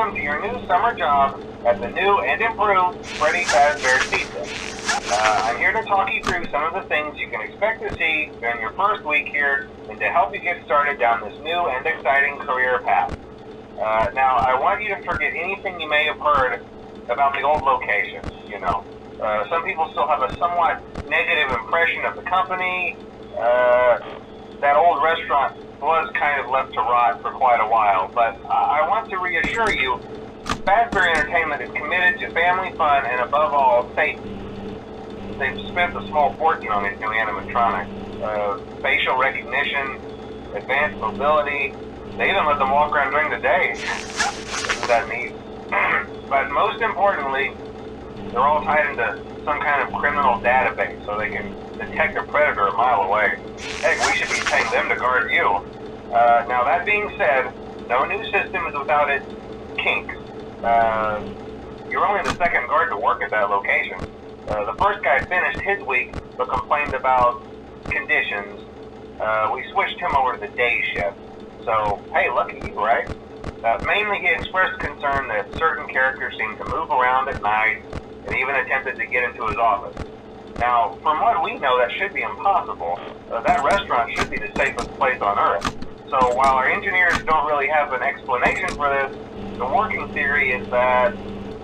welcome to your new summer job at the new and improved Freddy Fazbear's Pizza. I'm here to talk you through some of the things you can expect to see during your first week here and to help you get started down this new and exciting career path. Now, I want you to forget anything you may have heard about the old location, you know. Some people still have a somewhat negative impression of the company. That old restaurant was kind of left to rot for quite a while, but I want to reassure you, Fazbear Entertainment is committed to family fun and above all, safety. They've spent a small fortune on these new animatronics. Facial recognition, advanced mobility, they even let them walk around during the day. Isn't that neat? But most importantly, they're all tied into some kind of criminal database so they can detect a predator a mile away. Heck, we should be paying them to guard you. Now that being said, no new system is without its kinks. You're only the second guard to work at that location. The first guy finished his week but complained about conditions. We switched him over to the day shift. So, hey, lucky you, right? Mainly he expressed concern that certain characters seemed to move around at night and even attempted to get into his office. Now, from what we know, that should be impossible. That restaurant should be the safest place on Earth. So while our engineers don't really have an explanation for this, the working theory is that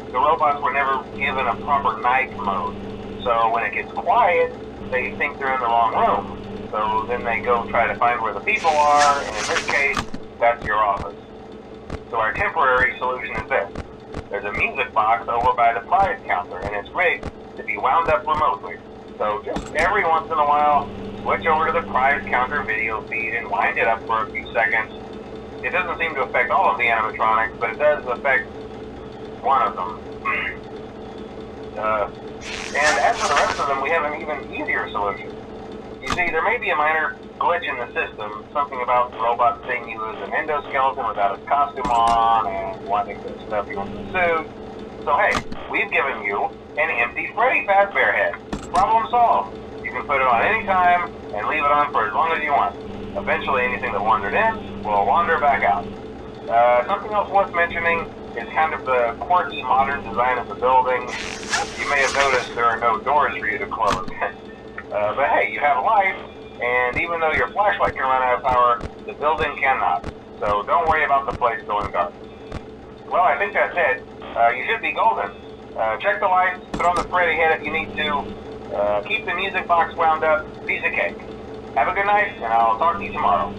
the robots were never given a proper night mode. So when it gets quiet, they think they're in the wrong room. So then they go try to find where the people are, and in this case, that's your office. So our temporary solution is this. There's a music box over by the prize counter, and it's rigged to be wound up remotely. So just every once in a while, switch over to the prize counter video feed and wind it up for a few seconds. It doesn't seem to affect all of the animatronics, but it does affect one of them. And as for the rest of them, we have an even easier solution. You see, there may be a minor glitch in the system, something about the robot seeing you as an endoskeleton without its costume on and wanting to stuff you into the suit. So hey, we've given you an empty Freddy Fazbear head. Problem solved. You can put it on any time and leave it on for as long as you want. Eventually anything that wandered in will wander back out. Something else worth mentioning is kind of the quirky modern design of the building. You may have noticed there are no doors for you to close. But hey, you have lights, and even though your flashlight can run out of power, the building cannot. So don't worry about the place going dark. Well, I think that's it. You should be golden. Check the lights, put on the Freddy head if you need to. Keep the music box wound up. Piece of cake. Have a good night, and I'll talk to you tomorrow.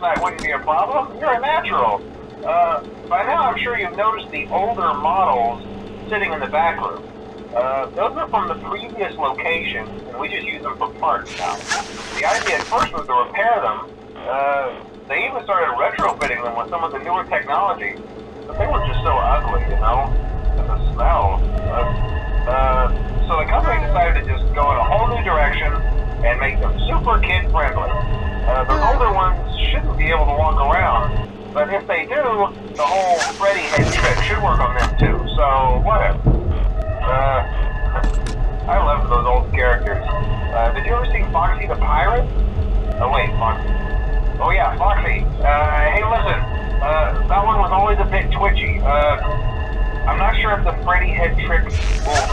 that wouldn't be a problem. You're a natural. By now I'm sure you've noticed the older models sitting in the back room. Those are from the previous location, and we just use them for parts now. The idea at first was to repair them. They even started retrofitting them with some of the newer technology, but they were just so ugly, you know? And the smell. So the company decided to just go in a whole new direction and make them super kid-friendly. Those older ones shouldn't be able to walk around, but if they do, the whole Freddy head trick should work on them too, so whatever. I love those old characters. Did you ever see Foxy the Pirate? Oh wait, Foxy. Oh yeah, Foxy. Hey listen, that one was always a bit twitchy. I'm not sure if the Freddy head trick will